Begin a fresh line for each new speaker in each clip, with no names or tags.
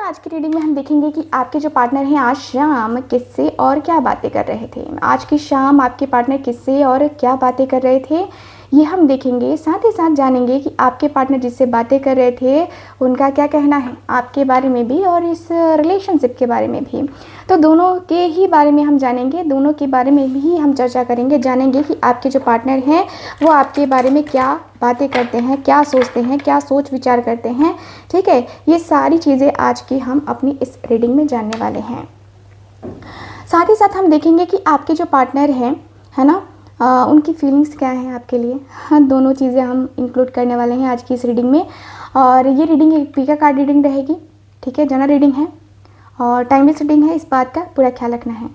आज की रीडिंग में हम देखेंगे कि आपके जो पार्टनर हैं आज शाम किससे और क्या बातें कर रहे थे। आज की शाम आपके पार्टनर किससे और क्या बातें कर रहे थे ये हम देखेंगे। साथ ही साथ जानेंगे कि आपके पार्टनर जिससे बातें कर रहे थे उनका क्या कहना है आपके बारे में भी और इस रिलेशनशिप के बारे में भी। तो दोनों के ही बारे में हम जानेंगे, दोनों के बारे में भी हम चर्चा करेंगे, जानेंगे कि आपके जो पार्टनर हैं वो आपके बारे में क्या बातें करते हैं, क्या सोचते हैं, क्या सोच विचार करते हैं। ठीक है, ये सारी चीज़ें आज की हम अपनी इस रीडिंग में जानने वाले हैं। साथ ही साथ हम देखेंगे कि आपके जो पार्टनर हैं, है ना, उनकी फीलिंग्स क्या हैं आपके लिए। हाँ, दोनों चीज़ें हम इंक्लूड करने वाले हैं आज की इस रीडिंग में। और ये रीडिंग एक पिका कार्ड रीडिंग रहेगी। ठीक है, जनरल रीडिंग है और टाइमलेस रीडिंग है, इस बात का पूरा ख्याल रखना है।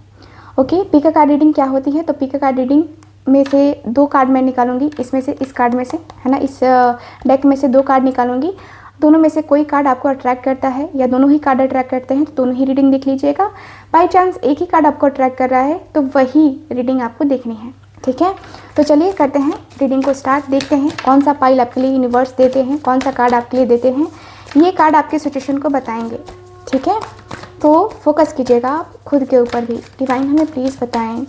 ओके, पिका कार्ड रीडिंग क्या होती है, तो पिका कार्ड रीडिंग में से 2 कार्ड मैं निकालूंगी, इसमें से इस कार्ड में से, है ना, इस डेक में से 2 कार्ड निकालूंगी। दोनों में से कोई कार्ड आपको अट्रैक्ट करता है या दोनों ही कार्ड अट्रैक्ट करते हैं तो दोनों ही रीडिंग देख लीजिएगा। बाई चांस एक ही कार्ड आपको अट्रैक्ट कर रहा है तो वही रीडिंग आपको देखनी है। ठीक है, तो चलिए करते हैं रीडिंग को स्टार्ट। देखते हैं कौन सा पाइल आपके लिए यूनिवर्स देते हैं, कौन सा कार्ड आपके लिए देते हैं। ये कार्ड आपके सिचुएशन को बताएंगे। ठीक है, तो फोकस कीजिएगा आप खुद के ऊपर भी। डिवाइन हमें प्लीज़ बताएं,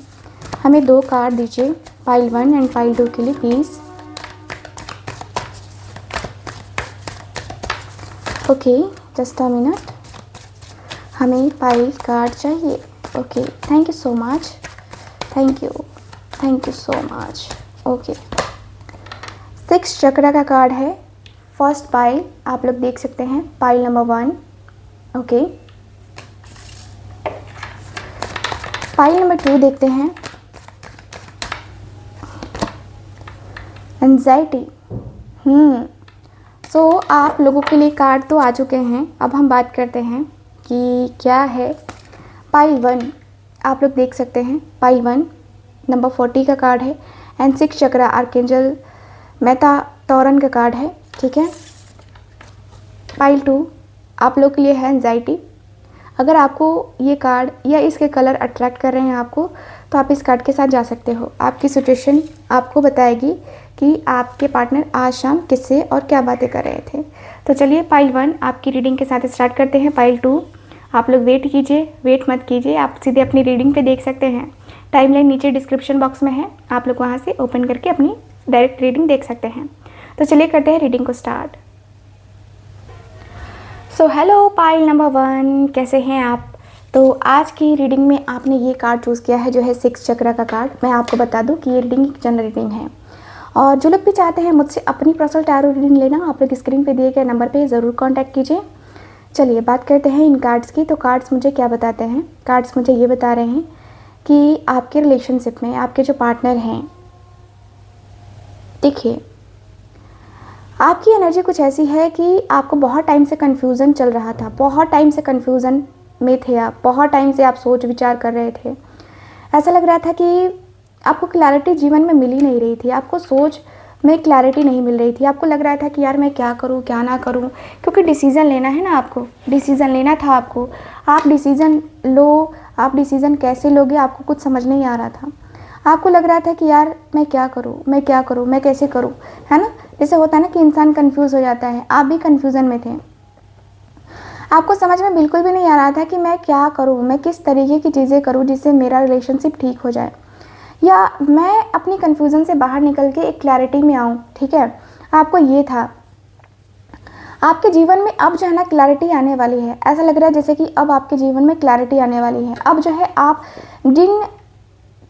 हमें 2 कार्ड दीजिए पाइल 1 एंड पाइल 2 के लिए please. Okay, just a minute, हमें पाइल कार्ड चाहिए। Okay, thank you so much, thank you so much. Okay, 6 चक्र का कार्ड है। फर्स्ट पाइल आप लोग देख सकते हैं, pile number 1। Okay, pile number 2 देखते हैं, एंजाइटी। सो आप लोगों के लिए कार्ड तो आ चुके हैं। अब हम बात करते हैं कि क्या है पाइल 1। आप लोग देख सकते हैं पाइल 1 नंबर 40 का कार्ड है एंड 6 चक्र आर्कएंजल मेहता तौरन का कार्ड है। ठीक है, पाइल 2 आप लोग के लिए है एंजाइटी। अगर आपको ये कार्ड या इसके कलर अट्रैक्ट कर रहे हैं आपको, तो आप इस कार्ड के साथ जा सकते हो। आपकी सिचुएशन आपको बताएगी कि आपके पार्टनर आज शाम किससे और क्या बातें कर रहे थे। तो चलिए पाइल 1 आपकी रीडिंग के साथ स्टार्ट करते हैं। पाइल 2 आप लोग वेट कीजिए, वेट मत कीजिए, आप सीधे अपनी रीडिंग पे देख सकते हैं। टाइमलाइन नीचे डिस्क्रिप्शन बॉक्स में है, आप लोग वहाँ से ओपन करके अपनी डायरेक्ट रीडिंग देख सकते हैं। तो चलिए करते हैं रीडिंग को स्टार्ट। सो हेलो पाइल नंबर 1, कैसे हैं आप। तो आज की रीडिंग में आपने ये कार्ड चूज़ किया है जो है 6 चक्र का कार्ड। मैं आपको बता दूं कि ये रीडिंग एक जनरल रीडिंग है और जो लोग भी चाहते हैं मुझसे अपनी पर्सनल टैरो रीडिंग लेना, आप लोग स्क्रीन पे दिए गए नंबर पे ज़रूर कांटेक्ट कीजिए। चलिए बात करते हैं इन कार्ड्स की। तो कार्ड्स मुझे क्या बताते हैं, कार्ड्स मुझे ये बता रहे हैं कि आपके रिलेशनशिप में आपके जो पार्टनर हैं, देखिए आपकी एनर्जी कुछ ऐसी है कि आपको बहुत टाइम से कन्फ्यूज़न चल रहा था, बहुत टाइम से कन्फ्यूज़न में थे आप, बहुत टाइम से आप सोच विचार कर रहे थे। ऐसा लग रहा था कि आपको क्लैरिटी जीवन में मिल ही नहीं रही थी, आपको सोच में क्लैरिटी नहीं मिल रही थी। आपको लग रहा था कि यार मैं क्या करूं क्या ना करूं, क्योंकि डिसीज़न लेना है ना, आपको डिसीज़न लेना था। आपको आप डिसीज़न लो, आप डिसीज़न कैसे लोगे आपको कुछ समझ नहीं आ रहा था। आपको लग रहा था कि यार मैं क्या करूं, मैं क्या करूं, मैं कैसे करूं, है ना। जैसे होता है ना कि इंसान कंफ्यूज हो जाता है, आप भी कंफ्यूजन में थे। आपको समझ में बिल्कुल भी नहीं आ रहा था कि मैं क्या करूं, मैं किस तरीके की चीज़ें करूं जिससे मेरा रिलेशनशिप ठीक हो जाए, या मैं अपनी कंफ्यूजन से बाहर निकल के एक क्लैरिटी में आऊं। ठीक है, आपको ये था। आपके जीवन में अब जो है ना क्लैरिटी आने वाली है। ऐसा लग रहा है जैसे कि अब आपके जीवन में क्लैरिटी आने वाली है। अब जो है आप जिन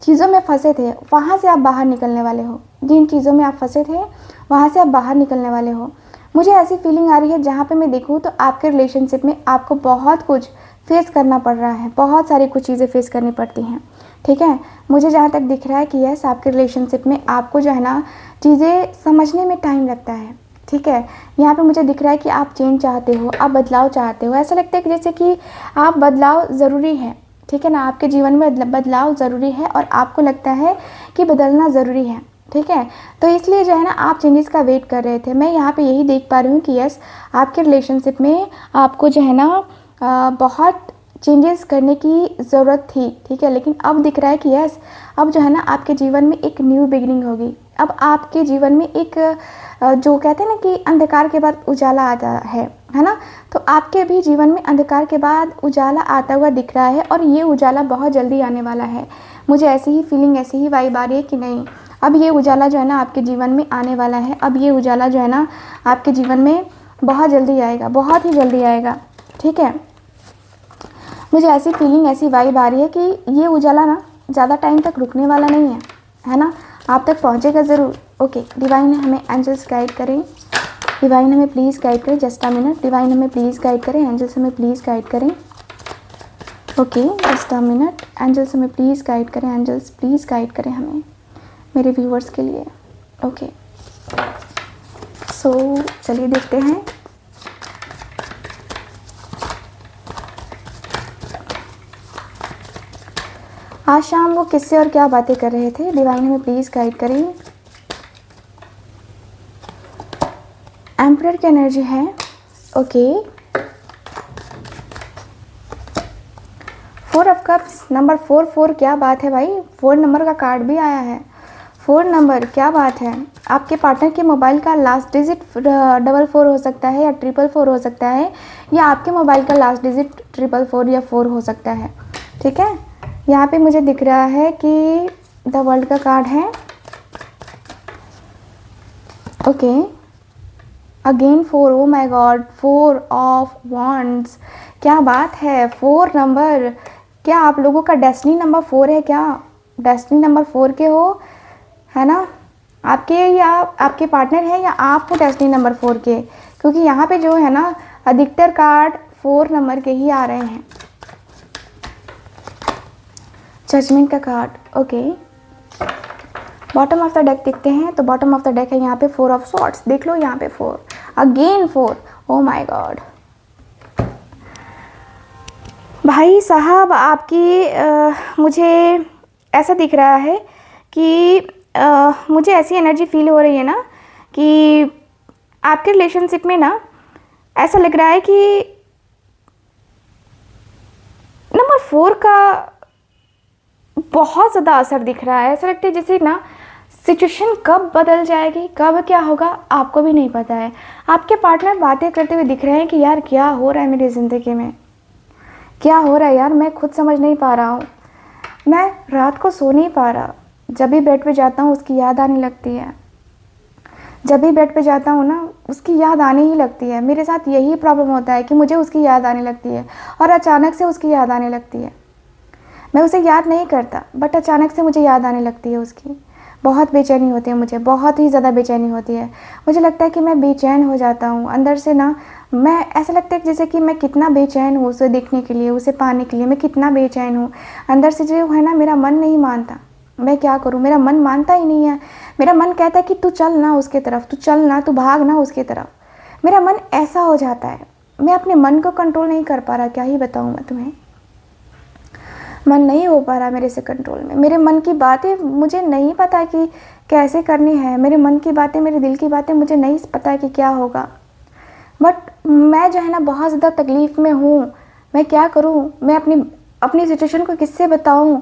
चीज़ों में फंसे थे वहाँ से आप बाहर निकलने वाले हो, जिन चीज़ों में आप फंसे थे वहाँ से आप बाहर निकलने वाले हो। मुझे ऐसी फीलिंग आ रही है जहाँ पे मैं देखूँ तो आपके रिलेशनशिप में आपको बहुत कुछ फेस करना पड़ रहा है, बहुत सारी कुछ चीज़ें फेस करनी पड़ती हैं। ठीक है, मुझे जहाँ तक दिख रहा है कि यस आपके रिलेशनशिप में आपको जो है ना चीज़ें समझने में टाइम लगता है। ठीक है, यहाँ पे मुझे दिख रहा है कि आप चेंज चाहते हो, आप बदलाव चाहते हो। ऐसा लगता है कि जैसे कि आप बदलाव ज़रूरी है। ठीक है ना, आपके जीवन में बदलाव ज़रूरी है और आपको लगता है कि बदलना ज़रूरी है। ठीक है, तो इसलिए जो है ना आप चेंजेस का वेट कर रहे थे। मैं यहाँ पे यही देख पा रही हूँ कि यस आपके रिलेशनशिप में आपको जो है ना बहुत चेंजेस करने की ज़रूरत थी। ठीक है, लेकिन अब दिख रहा है कि यस अब जो है ना आपके जीवन में एक न्यू बिगिनिंग होगी। अब आपके जीवन में एक जो कहते हैं ना कि अंधकार के बाद उजाला आता है है ना। तो आपके भी जीवन में अंधकार के बाद उजाला आता हुआ दिख रहा है और ये उजाला बहुत जल्दी आने वाला है। मुझे ऐसी ही फीलिंग, ऐसी ही वाइब आ रही है कि नहीं, अब ये उजाला जो है ना आपके जीवन में आने वाला है। अब ये उजाला जो है ना आपके जीवन में बहुत जल्दी आएगा, बहुत ही जल्दी आएगा, ठीक है। मुझे ऐसी फीलिंग, ऐसी वाइब आ रही है कि ये उजाला ना ज़्यादा टाइम तक रुकने वाला नहीं है ना, आप तक पहुँचेगा ज़रूर। ओके, डिवाइन हमें एंजल्स गाइड करें, डिवाइन हमें प्लीज़ गाइड करें, जस्ट अ मिनट, डिवाइन हमें प्लीज़ गाइड करें, एंजल्स हमें प्लीज़ गाइड करें। Okay, just a minute, angels हमें प्लीज़ गाइड करें, एंजल्स प्लीज़ गाइड करें हमें, मेरे व्यूवर्स के लिए। ओके, सो चलिए देखते हैं। आज शाम वो किससे और क्या बातें कर रहे थे, डिवाइन हमें प्लीज़ गाइड करें। एम्परर की एनर्जी है। ओके, 4 ऑफ कप्स, नंबर 4 क्या बात है भाई, 4 नंबर का कार्ड भी आया है। 4 नंबर, क्या बात है। आपके पार्टनर के मोबाइल का लास्ट डिजिट 444 हो सकता है या 444 हो सकता है, या आपके मोबाइल का लास्ट डिजिट 444 या 4 हो सकता है, ठीक है। यहाँ पे मुझे दिख रहा है कि द वर्ल्ड का कार्ड है। Okay, again 4, oh my God, 4 of wands, क्या बात है। 4 नंबर, क्या आप लोगों का डेस्टिनी नंबर 4 है क्या, डेस्टिनी नंबर 4 के हो, है ना, आपके या आपके पार्टनर है या आप हो डेस्टिनी नंबर 4 के, क्योंकि यहाँ पे जो है ना अधिकतर कार्ड 4 नंबर के ही आ रहे हैं। जजमेंट का card. Okay, bottom of the deck देखते हैं, तो बॉटम ऑफ द डेक है यहाँ पे 4 ऑफ सॉर्ड्स, देख लो यहाँ पे 4, अगेन 4, ओ माय गॉड। भाई साहब आपकी मुझे ऐसा दिख रहा है कि मुझे ऐसी एनर्जी फील हो रही है ना कि आपके रिलेशनशिप में ना ऐसा लग रहा है कि नंबर 4 का बहुत ज़्यादा असर दिख रहा है। ऐसा लगता है जैसे ना सिचुएशन कब बदल जाएगी, कब क्या होगा आपको भी नहीं पता है। आपके पार्टनर बातें करते हुए दिख रहे हैं कि यार क्या हो रहा है मेरी ज़िंदगी में, क्या हो रहा है यार, मैं खुद समझ नहीं पा रहा हूँ, मैं रात को सो नहीं पा रहा, जब भी बेड पे जाता हूँ उसकी याद आने लगती है, जब भी बेड पे जाता हूँ ना उसकी याद आने ही लगती है। मेरे साथ यही प्रॉब्लम होता है कि मुझे उसकी याद आने लगती है और अचानक से उसकी याद आने लगती है। मैं उसे याद नहीं करता बट अचानक से मुझे याद आने लगती है उसकी। बहुत बेचैनी होती है मुझे, बहुत ही ज़्यादा बेचैनी होती है। मुझे लगता है कि मैं बेचैन हो जाता हूँ अंदर से ना, मैं ऐसा लगता है जैसे कि मैं कितना बेचैन हूँ उसे देखने के लिए, उसे पाने के लिए, मैं कितना बेचैन हूँ अंदर से। जो है ना मेरा मन नहीं मानता, मैं क्या करूँ, मेरा मन मानता ही नहीं है। मेरा मन कहता है कि तू चल ना उसके तरफ, तू चल ना, तू भाग ना उसके तरफ। मेरा मन ऐसा हो जाता है, मैं अपने मन को कंट्रोल नहीं कर पा रहा। क्या ही बताऊँ मैं तुम्हें, मन नहीं हो पा रहा मेरे से कंट्रोल में। मेरे मन की बातें मुझे नहीं पता कि कैसे करनी है, मेरे मन की बातें, मेरे दिल की बातें मुझे नहीं पता है कि क्या होगा। बट मैं जो है ना बहुत ज़्यादा तकलीफ़ में हूँ। मैं क्या करूँ, मैं अपनी सिचुएशन को किससे बताऊँ।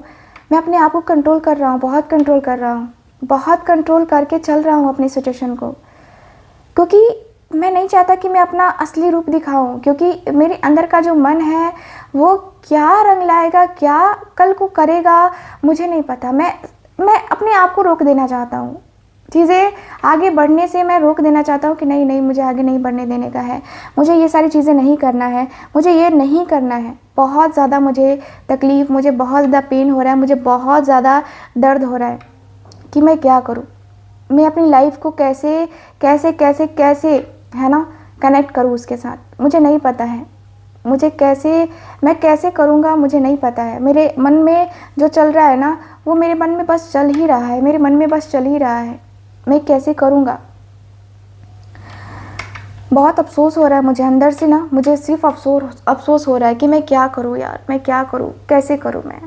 मैं अपने आप को कंट्रोल कर रहा हूँ, बहुत कंट्रोल कर रहा हूँ, बहुत कंट्रोल करके चल रहा हूँ अपनी सिचुएशन को, क्योंकि मैं नहीं चाहता कि मैं अपना असली रूप दिखाऊं। क्योंकि मेरे अंदर का जो मन है वो क्या रंग लाएगा, क्या कल को करेगा, मुझे नहीं पता। मैं अपने आप को रोक देना चाहता हूँ, चीज़ें आगे बढ़ने से मैं रोक देना चाहता हूँ कि नहीं नहीं, मुझे आगे नहीं बढ़ने देने का है, मुझे ये सारी चीज़ें नहीं करना है, मुझे ये नहीं करना है। बहुत ज़्यादा मुझे तकलीफ़, मुझे बहुत ज़्यादा पेन हो रहा है, मुझे बहुत ज़्यादा दर्द हो रहा है कि मैं क्या करूँ, मैं अपनी लाइफ को कैसे कैसे कैसे कैसे है ना कनेक्ट करूँ उसके साथ, मुझे नहीं पता है। मुझे मैं कैसे करूँगा मुझे नहीं पता है। मेरे मन में जो चल रहा है ना वो मेरे मन में बस चल ही रहा है, मेरे मन में बस चल ही रहा है। मैं कैसे करूँगा, बहुत अफसोस हो रहा है मुझे अंदर से ना, मुझे सिर्फ अफसोस हो रहा है कि मैं क्या करूँ यार, मैं क्या करूँ, कैसे करूँ। मैं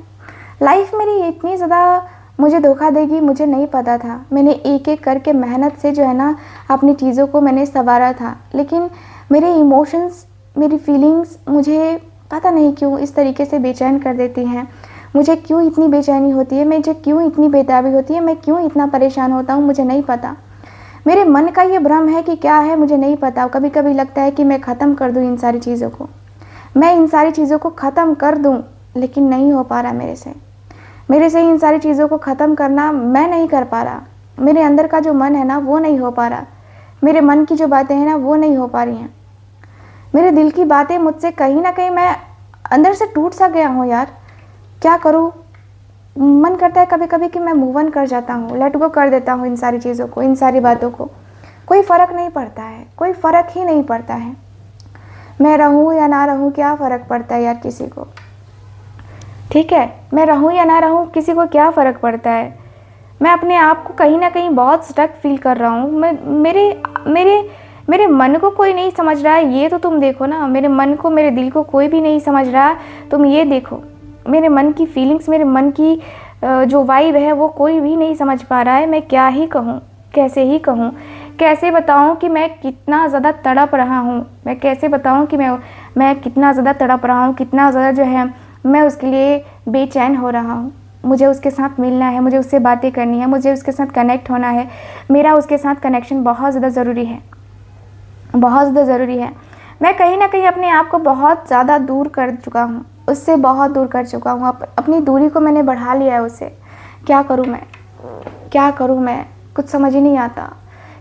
लाइफ मेरी इतनी ज़्यादा मुझे धोखा देगी मुझे नहीं पता था। मैंने एक एक करके मेहनत से जो है ना अपनी चीज़ों को मैंने संवारा था, लेकिन मेरे इमोशंस, मेरी फीलिंग्स मुझे पता नहीं क्यों इस तरीके से बेचैन कर देती हैं। मुझे क्यों इतनी बेचैनी होती है, मुझे क्यों इतनी बेताबी होती है, मैं क्यों इतना परेशान होता हूँ, मुझे नहीं पता। मेरे मन का ये भ्रम है कि क्या है मुझे नहीं पता। कभी कभी लगता है कि मैं ख़त्म कर दूँ इन सारी चीज़ों को, मैं इन सारी चीज़ों को ख़त्म कर दूँ, लेकिन नहीं हो पा रहा मेरे से इन सारी चीज़ों को ख़त्म करना मैं नहीं कर पा रहा। मेरे अंदर का जो मन है ना वो नहीं हो पा रहा, मेरे मन की जो बातें हैं ना वो नहीं हो पा रही हैं, मेरे दिल की बातें मुझसे कहीं ना कहीं मैं अंदर से टूट सा गया हूँ यार। क्या करूँ? मन करता है कभी कभी कि मैं मूव ऑन कर जाता हूँ, लेट गो कर देता हूँ इन सारी चीज़ों को, इन सारी बातों को। कोई फ़र्क नहीं पड़ता है, कोई फ़र्क ही नहीं पड़ता है। मैं रहूँ या ना रहूँ क्या फ़र्क पड़ता है यार किसी को, ठीक है? मैं रहूँ या ना रहूँ किसी को क्या फ़र्क पड़ता है। मैं अपने आप को कहीं ना कहीं बहुत स्टक फील कर रहा हूँ। मैं मेरे मन को कोई नहीं समझ रहा है, ये तो तुम देखो ना। मेरे मन को, मेरे दिल को कोई भी नहीं समझ रहा, तुम ये देखो। मेरे मन की फीलिंग्स, मेरे मन की जो वाइब है वो कोई भी नहीं समझ पा रहा है। मैं क्या ही कहूँ, कैसे ही कहूँ, कैसे बताऊँ कि मैं कितना ज़्यादा तड़प रहा हूँ। मैं कैसे बताऊँ कि मैं कितना ज़्यादा तड़प रहा हूँ, कितना ज़्यादा जो है मैं उसके लिए बेचैन हो रहा हूँ। मुझे उसके साथ मिलना है, मुझे उससे बातें करनी है, मुझे उसके साथ कनेक्ट होना है। मेरा उसके साथ कनेक्शन बहुत ज़्यादा ज़रूरी है, बहुत ज़्यादा ज़रूरी है। मैं कहीं ना कहीं अपने आप को बहुत ज़्यादा दूर कर चुका हूँ, उससे बहुत दूर कर चुका हूँ। अपनी दूरी को मैंने बढ़ा लिया है उससे। क्या करूँ मैं, क्या करूँ मैं? कुछ समझ ही नहीं आता।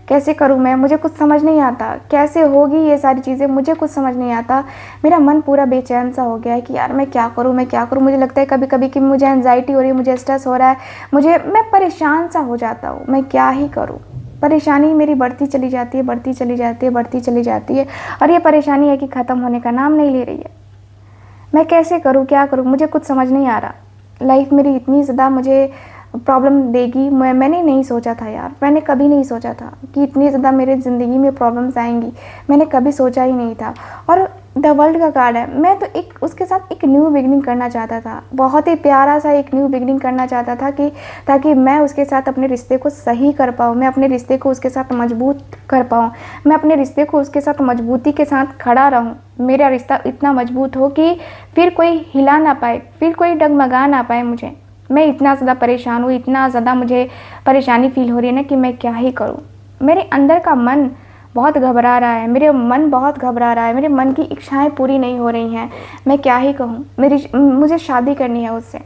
कैसे करूँ मैं? मुझे कुछ समझ नहीं आता। कैसे होगी ये सारी चीज़ें, मुझे कुछ समझ नहीं आता। मेरा मन पूरा बेचैन सा हो गया है कि यार मैं क्या करूँ, मैं क्या करूँ। मुझे लगता है कभी कभी कि मुझे एंजाइटी हो रही है, मुझे स्ट्रेस हो रहा है, मैं परेशान सा हो जाता हूँ। मैं क्या ही करूँ? परेशानी मेरी बढ़ती चली जाती है, बढ़ती चली जाती है, बढ़ती चली जाती है। और ये परेशानी है कि ख़त्म होने का नाम नहीं ले रही है। मैं कैसे करूँ, क्या करूँ, मुझे कुछ समझ नहीं आ रहा। लाइफ मेरी इतनी ज़्यादा मुझे प्रॉब्लम देगी, मैंने नहीं सोचा था यार। मैंने कभी नहीं सोचा था कि इतनी ज़्यादा मेरे ज़िंदगी में प्रॉब्लम्स आएंगी। मैंने कभी सोचा ही नहीं था। और द वर्ल्ड का कार्ड है, मैं तो एक उसके साथ एक न्यू बिगनिंग करना चाहता था। बहुत ही प्यारा सा एक न्यू बिगनिंग करना चाहता था कि ताकि मैं उसके साथ अपने रिश्ते को सही कर पाऊँ, मैं अपने रिश्ते को उसके साथ मजबूत कर पाऊँ, मैं अपने रिश्ते को उसके साथ मजबूती के साथ खड़ा रहूँ। मेरा रिश्ता इतना मजबूत हो कि फिर कोई हिला ना पाए, फिर कोई डगमगा ना पाए मुझे। मैं इतना ज़्यादा परेशान हूँ, इतना ज़्यादा मुझे परेशानी फील हो रही है ना कि मैं क्या ही करूँ। मेरे अंदर का मन बहुत घबरा रहा है, मेरे मन बहुत घबरा रहा है, मेरे मन की इच्छाएं पूरी नहीं हो रही हैं। मैं क्या ही कहूँ। मुझे शादी करनी है उससे।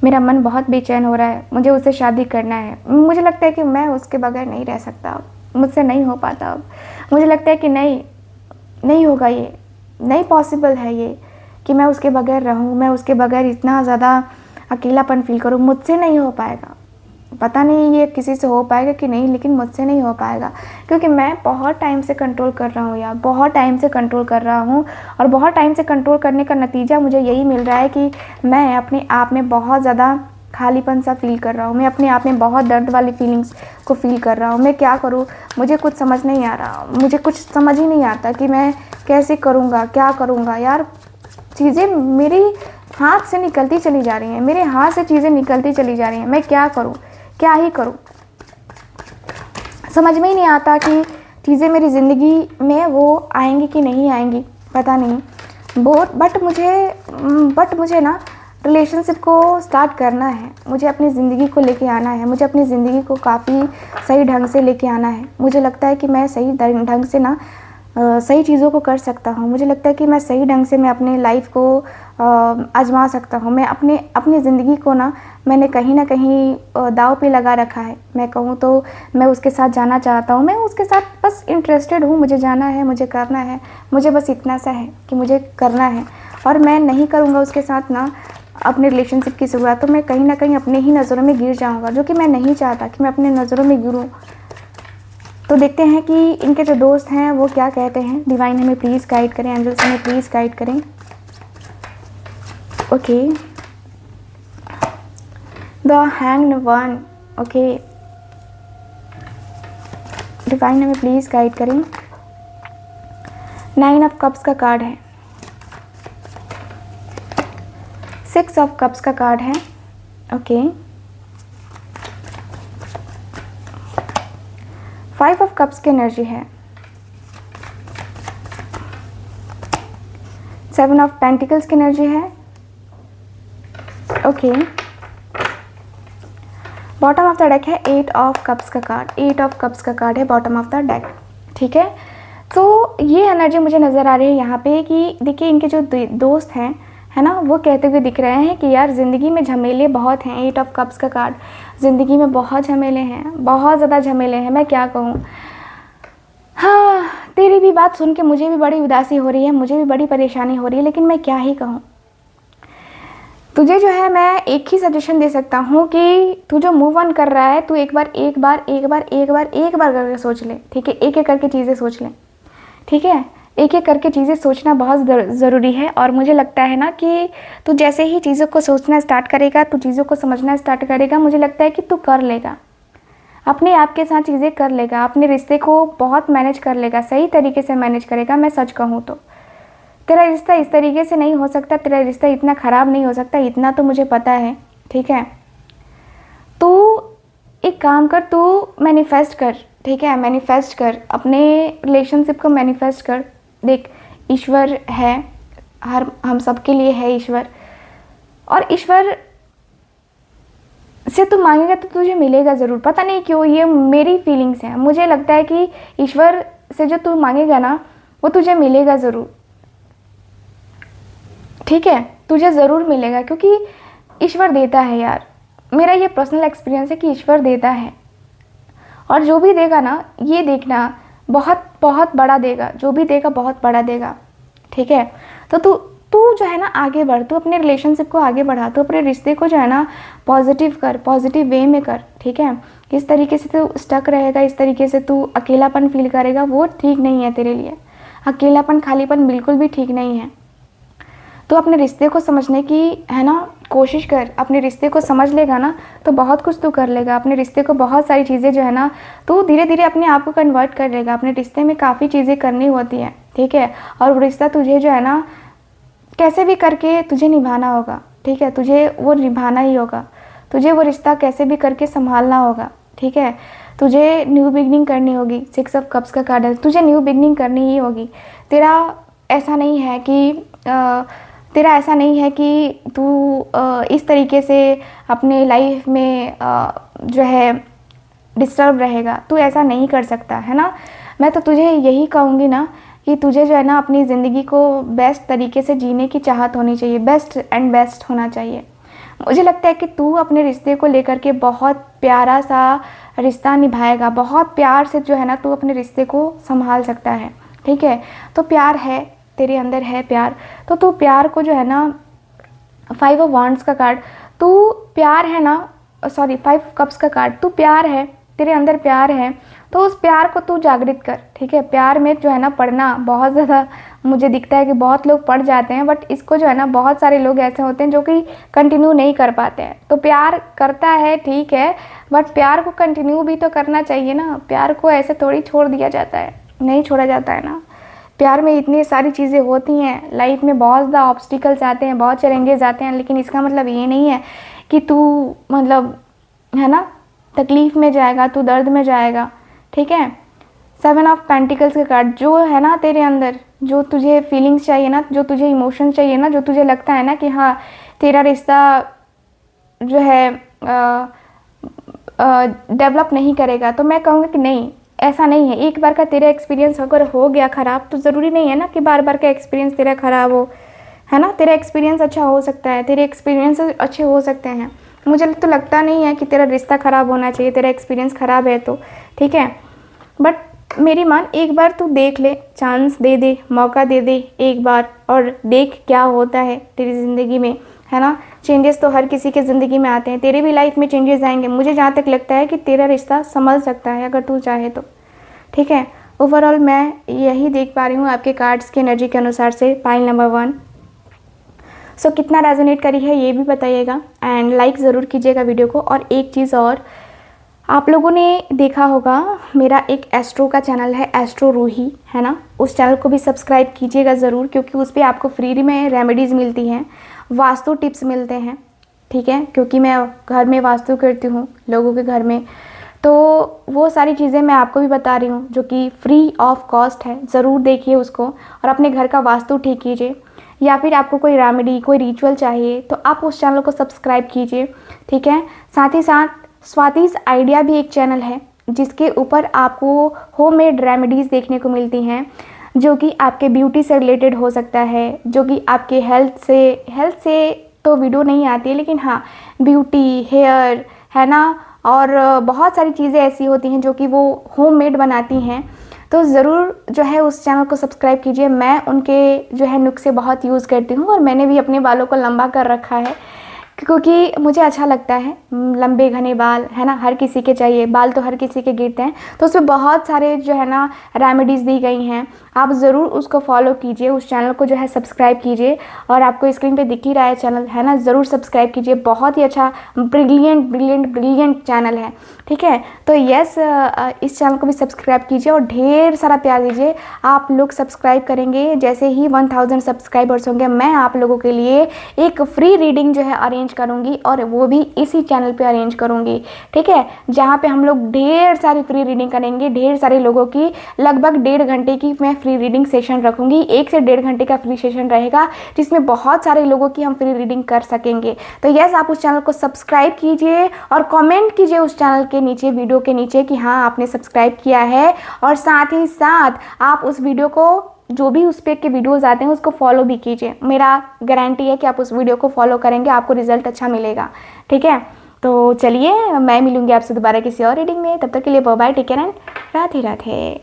मेरा मन बहुत बेचैन हो रहा है, मुझे उससे शादी करना है। मुझे लगता है कि मैं उसके बगैर नहीं रह सकता अब, मुझसे नहीं हो पाता अब। मुझे लगता है कि नहीं होगा, ये नहीं पॉसिबल है ये कि मैं उसके बगैर रहूँ, मैं उसके बगैर इतना ज़्यादा अकेलापन फील करूँ। मुझसे नहीं हो पाएगा। पता नहीं ये किसी से हो पाएगा कि नहीं, लेकिन मुझसे नहीं हो पाएगा। क्योंकि मैं बहुत टाइम से कंट्रोल कर रहा हूँ यार, बहुत टाइम से कंट्रोल कर रहा हूँ। और बहुत टाइम से कंट्रोल करने का नतीजा मुझे यही मिल रहा है कि मैं अपने आप में बहुत ज़्यादा खालीपन सा फील कर रहा हूँ। मैं अपने आप में बहुत दर्द वाली फीलिंग्स को फील कर रहा हूँ। मैं क्या करूँ, मुझे कुछ समझ नहीं आ रहा। मुझे कुछ समझ ही नहीं आता कि मैं कैसे करूँगा, क्या करूँगा यार। चीज़ें मेरी हाथ से निकलती चली जा रही हैं, मेरे हाथ से चीज़ें निकलती चली जा रही हैं। मैं क्या करूं, क्या ही करूं। समझ में ही नहीं आता कि चीज़ें मेरी ज़िंदगी में वो आएंगी कि नहीं आएंगी, पता नहीं। बट मुझे ना रिलेशनशिप को स्टार्ट करना है। मुझे अपनी ज़िंदगी को लेके आना है, मुझे अपनी ज़िंदगी को काफ़ी सही ढंग से लेके आना है। मुझे लगता है कि मैं सही ढंग से ना सही चीज़ों को कर सकता हूँ। मुझे लगता है कि मैं सही ढंग से मैं अपने लाइफ को आजमा सकता हूँ। मैं अपनी ज़िंदगी को ना मैंने कहीं ना कहीं दाव पे लगा रखा है। मैं कहूँ तो मैं उसके साथ जाना चाहता हूँ, मैं उसके साथ बस इंटरेस्टेड हूँ। मुझे जाना है, मुझे करना है, मुझे बस इतना सा है कि मुझे करना है। और मैं नहीं करूँगा उसके साथ ना अपने रिलेशनशिप की शुरुआत, तो मैं कहीं ना कहीं अपने ही नज़रों में गिर जाऊँगा, जो कि मैं नहीं चाहता कि मैं अपने नज़रों में गिरूँ। तो देखते हैं कि इनके जो दोस्त हैं वो क्या कहते हैं। डिवाइन हमें प्लीज़ गाइड करें, एंजल्स हमें प्लीज़ गाइड करें। Okay, the hanged one. Okay, divine हमें प्लीज़ गाइड करें। 9 ऑफ कप्स का कार्ड है, 6 ऑफ कप्स का कार्ड है। ओके, 5 ऑफ कप्स की एनर्जी है, 7 ऑफ पेंटिकल्स की एनर्जी है। Okay, bottom of the deck है 8 ऑफ कप्स का कार्ड, 8 ऑफ कप्स का कार्ड है बॉटम ऑफ द डेक। ठीक है, तो ये एनर्जी मुझे नज़र आ रही है यहाँ पे कि देखिए इनके जो दोस्त हैं, है ना, वो कहते हुए दिख रहे हैं कि यार ज़िंदगी में झमेले बहुत हैं। 8 ऑफ कप्स का कार्ड, ज़िंदगी में बहुत झमेले हैं, बहुत ज़्यादा झमेले हैं, मैं क्या कहूँ। हाँ, तेरी भी बात सुन के मुझे भी बड़ी उदासी हो रही है, मुझे भी बड़ी परेशानी हो रही है, लेकिन मैं क्या ही कहूँ। तुझे जो है मैं एक ही सजेशन दे सकता हूँ कि तू जो मूव ऑन कर रहा है, तू एक बार करके सोच ले। ठीक है, एक एक करके चीज़ें सोच ले। ठीक है, एक एक करके चीज़ें सोचना बहुत ज़रूरी है। और मुझे लगता है ना कि तू जैसे ही चीज़ों को सोचना स्टार्ट करेगा, तू चीज़ों को समझना स्टार्ट करेगा, मुझे लगता है कि तू कर लेगा, अपने आप के साथ चीज़ें कर लेगा, अपने रिश्ते को बहुत मैनेज कर लेगा, सही तरीके से मैनेज करेगा। मैं सच कहूँ तो तेरा रिश्ता इस तरीके से नहीं हो सकता, तेरा रिश्ता इतना ख़राब नहीं हो सकता, इतना तो मुझे पता है। ठीक है, तू एक काम कर, तू मैनिफेस्ट कर। ठीक है, मैनिफेस्ट कर, अपने रिलेशनशिप को मैनिफेस्ट कर। देख, ईश्वर है, हम सबके लिए है ईश्वर, और ईश्वर से तू मांगेगा तो तुझे मिलेगा ज़रूर। पता नहीं क्यों, ये मेरी फीलिंग्स हैं, मुझे लगता है कि ईश्वर से जो तू मांगेगा ना, वो तुझे मिलेगा ज़रूर। ठीक है, तुझे ज़रूर मिलेगा, क्योंकि ईश्वर देता है यार। मेरा ये पर्सनल एक्सपीरियंस है कि ईश्वर देता है, और जो भी देगा ना, ये देखना बहुत बहुत बड़ा देगा, जो भी देगा बहुत बड़ा देगा। ठीक है, तो तू जो है ना आगे बढ़, तू अपने रिलेशनशिप को आगे बढ़ा, तू अपने रिश्ते को जो है ना पॉजिटिव कर, पॉजिटिव वे में कर। ठीक है, इस तरीके से तू स्टक रहेगा, इस तरीके से तू अकेलापन फील करेगा, वो ठीक नहीं है तेरे लिए। अकेलापन, खालीपन बिल्कुल भी ठीक नहीं है। तो अपने रिश्ते को समझने की, है ना, कोशिश कर। अपने रिश्ते को समझ लेगा ना तो बहुत कुछ तू कर लेगा। अपने रिश्ते को बहुत सारी चीज़ें जो है ना, तो धीरे धीरे अपने आप को कन्वर्ट कर लेगा। अपने रिश्ते में काफ़ी चीज़ें करनी होती हैं। ठीक है, और वो रिश्ता तुझे जो है ना कैसे भी करके तुझे निभाना होगा। ठीक है, तुझे वो निभाना ही होगा, तुझे वो रिश्ता कैसे भी करके संभालना होगा। ठीक है, तुझे न्यू बिगनिंग करनी होगी। 6 ऑफ कप्स का कार्ड है, तुझे न्यू बिगनिंग करनी ही होगी। तेरा ऐसा नहीं है कि तू इस तरीके से अपने लाइफ में जो है डिस्टर्ब रहेगा। तू ऐसा नहीं कर सकता, है ना। मैं तो तुझे यही कहूँगी ना कि तुझे जो है ना अपनी ज़िंदगी को बेस्ट तरीके से जीने की चाहत होनी चाहिए, बेस्ट एंड बेस्ट होना चाहिए। मुझे लगता है कि तू अपने रिश्ते को लेकर के बहुत प्यारा सा रिश्ता निभाएगा, बहुत प्यार से जो है ना तू अपने रिश्ते को संभाल सकता है। ठीक है, तो प्यार है, तेरे अंदर है प्यार, तो तू प्यार को जो है ना 5 ऑफ वांड्स का कार्ड, तू प्यार है ना, सॉरी 5 कप्स का कार्ड, तू प्यार है, तेरे अंदर प्यार है, तो उस प्यार को तू जागृत कर। ठीक है, प्यार में जो है ना पढ़ना बहुत ज़्यादा मुझे दिखता है कि बहुत लोग पढ़ जाते हैं, बट इसको जो है ना बहुत सारे लोग ऐसे होते हैं जो कि कंटिन्यू नहीं कर पाते हैं। तो प्यार करता है, ठीक है, बट प्यार को कंटिन्यू भी तो करना चाहिए ना। प्यार को ऐसे थोड़ी छोड़ दिया जाता है, नहीं छोड़ा जाता है ना। प्यार में इतनी सारी चीज़ें होती हैं, लाइफ में बहुत ज़्यादा ऑब्स्टिकल्स आते हैं, बहुत चैलेंजेस आते हैं, लेकिन इसका मतलब ये नहीं है कि तू मतलब, है ना, तकलीफ़ में जाएगा, तू दर्द में जाएगा। ठीक है, 7 ऑफ पेंटिकल्स का कार्ड, जो है ना तेरे अंदर जो तुझे फीलिंग्स चाहिए ना, जो तुझे इमोशन चाहिए ना, जो तुझे लगता है ना कि हाँ तेरा रिश्ता जो है डेवलप नहीं करेगा, तो मैं कहूँगी कि नहीं, ऐसा नहीं है। एक बार का तेरा एक्सपीरियंस अगर हो गया ख़राब, तो ज़रूरी नहीं है ना कि बार बार का एक्सपीरियंस तेरा ख़राब हो, है ना। तेरा एक्सपीरियंस अच्छा हो सकता है, तेरे एक्सपीरियंस अच्छे हो सकते हैं। मुझे तो लगता नहीं है कि तेरा रिश्ता ख़राब होना चाहिए, तेरा एक्सपीरियंस ख़राब है तो। ठीक है, बट मेरी मान, एक बार तू देख ले, चांस दे दे, मौका दे दे एक बार, और देख क्या होता है तेरी ज़िंदगी में, है ना। चेंजेस तो हर किसी के ज़िंदगी में आते हैं, तेरे भी लाइफ में चेंजेस आएंगे। मुझे जहाँ तक लगता है कि तेरा रिश्ता संभल सकता है अगर तू चाहे तो। ठीक है, ओवरऑल मैं यही देख पा रही हूँ आपके कार्ड्स की एनर्जी के अनुसार से, पाइल नंबर 1। सो कितना रेजोनेट करी है ये भी बताइएगा, एंड लाइक ज़रूर कीजिएगा वीडियो को। और एक चीज़ और, आप लोगों ने देखा होगा मेरा एक एस्ट्रो का चैनल है, एस्ट्रो रूही, है ना, उस चैनल को भी सब्सक्राइब कीजिएगा ज़रूर, क्योंकि उस पर आपको फ्री में रेमेडीज़ मिलती हैं, वास्तु टिप्स मिलते हैं। ठीक है, क्योंकि मैं घर में वास्तु करती हूँ लोगों के घर में, तो वो सारी चीज़ें मैं आपको भी बता रही हूँ जो कि फ्री ऑफ कॉस्ट है। ज़रूर देखिए उसको और अपने घर का वास्तु ठीक कीजिए। या फिर आपको कोई रेमेडी, कोई रिचुअल चाहिए तो आप उस चैनल को सब्सक्राइब कीजिए। ठीक है, साथ ही साथ स्वातिस आइडिया भी एक चैनल है जिसके ऊपर आपको होममेड रेमेडीज़ देखने को मिलती हैं, जो कि आपके ब्यूटी से रिलेटेड हो सकता है, जो कि आपके हेल्थ से तो वीडियो नहीं आती है, लेकिन हाँ ब्यूटी, हेयर, है ना, और बहुत सारी चीज़ें ऐसी होती हैं जो कि वो होममेड बनाती हैं। तो ज़रूर जो है उस चैनल को सब्सक्राइब कीजिए। मैं उनके जो है नुस्खे बहुत यूज़ करती हूँ और मैंने भी अपने बालों को लंबा कर रखा है, क्योंकि मुझे अच्छा लगता है। लंबे घने बाल, है ना, हर किसी के चाहिए, बाल तो हर किसी के गिरते हैं। तो उसमें बहुत सारे जो है ना रेमेडीज़ दी गई हैं, आप ज़रूर उसको फॉलो कीजिए, उस चैनल को जो है सब्सक्राइब कीजिए। और आपको स्क्रीन पे दिख ही रहा है चैनल, है ना, ज़रूर सब्सक्राइब कीजिए। बहुत ही अच्छा ब्रिलियंट चैनल है, ठीक है। तो यस, इस चैनल को भी सब्सक्राइब कीजिए और ढेर सारा प्यार दीजिए। आप लोग सब्सक्राइब करेंगे, जैसे ही 1000 सब्सक्राइबर्स होंगे, मैं आप लोगों के लिए एक फ्री रीडिंग जो है अरेंज करूँगी, और वो भी इसी चैनल पे अरेंज करूँगी, ठीक है। जहाँ पे हम लोग ढेर सारी फ्री रीडिंग करेंगे, ढेर सारे लोगों की, लगभग 1.5 घंटे की मैं फ्री रीडिंग सेशन रखूँगी। 1 से 1.5 घंटे का फ्री सेशन रहेगा, जिसमें बहुत सारे लोगों की हम फ्री रीडिंग कर सकेंगे। तो यस, आप उस चैनल को सब्सक्राइब कीजिए और कमेंट कीजिए उस चैनल के नीचे, वीडियो के नीचे, कि हाँ आपने सब्सक्राइब किया है। और साथ ही साथ आप उस वीडियो को, जो भी उस पे के वीडियोज़ आते हैं, उसको फॉलो भी कीजिए। मेरा गारंटी है कि आप उस वीडियो को फॉलो करेंगे, आपको रिजल्ट अच्छा मिलेगा, ठीक है। तो चलिए, मैं मिलूंगी आपसे दोबारा किसी और रीडिंग में। तब तक के लिए bye bye, take care and Radhe Radhe.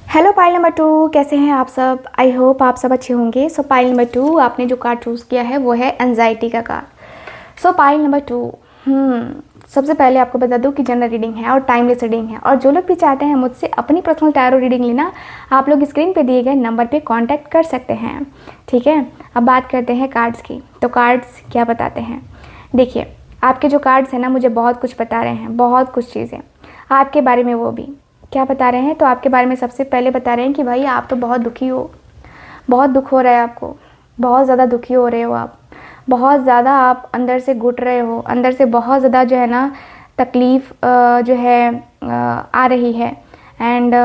Hello पाइल नंबर 2, कैसे हैं आप सब? आई होप आप सब अच्छे होंगे। सो पाइल नंबर 2, आपने जो कार्ड चूज़ किया है वो है एंजाइटी का कार्ड। सो पाइल नंबर 2, सबसे पहले आपको बता दूं कि जनरल रीडिंग है और टाइमलेस रीडिंग है, और जो लोग भी चाहते हैं मुझसे अपनी पर्सनल टैरो रीडिंग लेना, आप लोग स्क्रीन पे दिए गए नंबर पे कांटेक्ट कर सकते हैं, ठीक है। अब बात करते हैं कार्ड्स की। तो कार्ड्स क्या बताते हैं? देखिए, आपके जो कार्ड्स हैं ना, मुझे बहुत कुछ बता रहे हैं, बहुत कुछ चीज़ें आपके बारे में। वो भी क्या बता रहे हैं? तो आपके बारे में सबसे पहले बता रहे हैं कि भाई आप तो बहुत दुखी हो, बहुत दुख हो रहा है आपको, बहुत ज़्यादा दुखी हो रहे हो आप, बहुत ज़्यादा आप अंदर से घुट रहे हो, अंदर से बहुत ज़्यादा जो है ना तकलीफ़ जो है आ रही है। एंड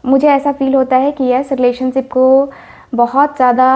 मुझे ऐसा फील होता है कि यस, रिलेशनशिप को बहुत ज़्यादा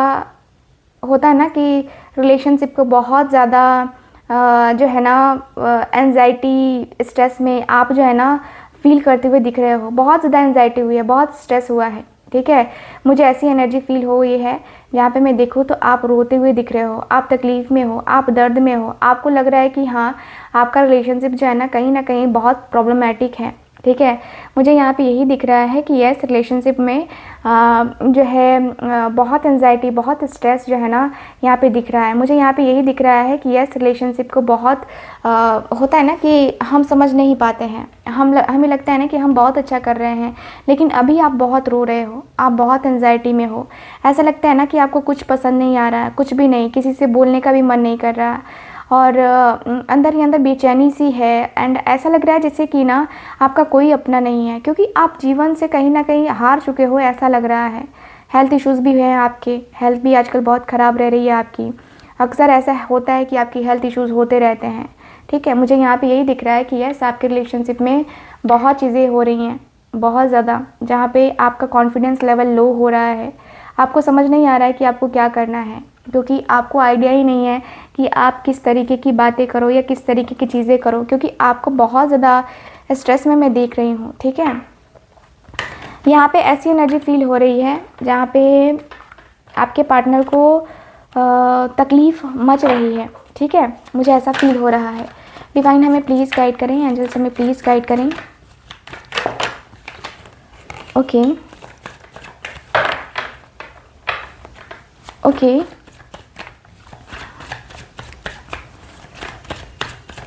होता है ना, कि रिलेशनशिप को बहुत ज़्यादा जो है ना एंजाइटी, स्ट्रेस में आप जो है ना फील करते हुए दिख रहे हो। बहुत ज़्यादा एंजाइटी हुई है, बहुत स्ट्रेस हुआ है, ठीक है। मुझे ऐसी एनर्जी फील हो रही है, जहाँ पे मैं देखूँ तो आप रोते हुए दिख रहे हो, आप तकलीफ़ में हो, आप दर्द में हो। आपको लग रहा है कि हाँ, आपका रिलेशनशिप जो है ना कहीं बहुत प्रॉब्लमैटिक है, ठीक है। मुझे यहाँ पे यही दिख रहा है कि यस, रिलेशनशिप में जो है बहुत एंजाइटी, बहुत स्ट्रेस जो है ना यहाँ पे दिख रहा है। मुझे यहाँ पे यही दिख रहा है कि यस, रिलेशनशिप को बहुत होता है ना कि हम समझ नहीं पाते हैं, हमें लगता है ना कि हम बहुत अच्छा कर रहे हैं, लेकिन अभी आप बहुत रो रहे हो, आप बहुत एंजाइटी में हो। ऐसा लगता है ना कि आपको कुछ पसंद नहीं आ रहा है, कुछ भी नहीं, किसी से बोलने का भी मन नहीं कर रहा, और अंदर ही अंदर बेचैनी सी है। एंड ऐसा लग रहा है जैसे कि ना आपका कोई अपना नहीं है, क्योंकि आप जीवन से कहीं ना कहीं हार चुके हो, ऐसा लग रहा है। हेल्थ इश्यूज़ भी हैं, आपके हेल्थ भी आजकल बहुत ख़राब रह रही है आपकी। अक्सर ऐसा होता है कि आपकी हेल्थ इश्यूज़ होते रहते हैं, ठीक है। मुझे यहाँ पे यही दिख रहा है कि यस, आपके रिलेशनशिप में बहुत चीज़ें हो रही हैं, बहुत ज़्यादा, जहाँ पे आपका कॉन्फिडेंस लेवल लो हो रहा है। आपको समझ नहीं आ रहा है कि आपको क्या करना है, क्योंकि आपको आइडिया ही नहीं है कि आप किस तरीके की बातें करो या किस तरीके की चीज़ें करो, क्योंकि आपको बहुत ज़्यादा स्ट्रेस में मैं देख रही हूँ, ठीक है। यहाँ पे ऐसी एनर्जी फील हो रही है जहाँ पे आपके पार्टनर को तकलीफ़ मच रही है, ठीक है। मुझे ऐसा फील हो रहा है। डिवाइन हमें प्लीज़ गाइड करें, एंजल्स हमें प्लीज़ गाइड करें। ओके ओके,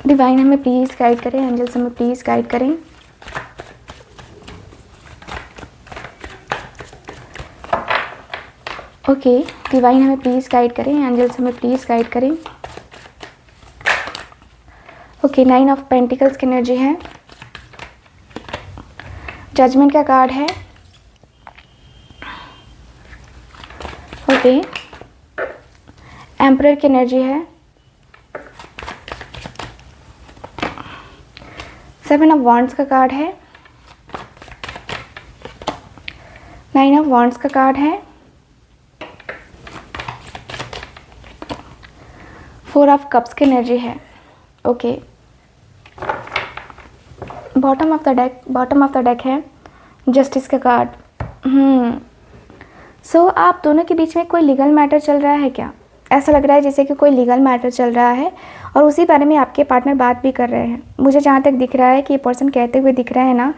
डिवाइन हमें प्लीज़ गाइड करें, एंजल्स हमें प्लीज़ गाइड करें। ओके, डिवाइन हमें प्लीज़ गाइड करें, एंजल्स हमें प्लीज़ गाइड करें। ओके, 9 ऑफ पेंटिकल्स की एनर्जी है, जजमेंट का कार्ड है। ओके, एम्परर की एनर्जी है, 7 ऑफ वॉन्ड्स का कार्ड है, 9 ऑफ वॉन्ड्स का कार्ड है, 4 ऑफ कप्स की एनर्जी है। Okay, bottom of the deck है जस्टिस का कार्ड। सो आप दोनों के बीच में कोई लीगल मैटर चल रहा है क्या? ऐसा लग रहा है जैसे कि कोई लीगल मैटर चल रहा है और उसी बारे में आपके पार्टनर बात भी कर रहे हैं। मुझे जहाँ तक दिख रहा है कि ये पर्सन कहते हुए दिख रहा है ना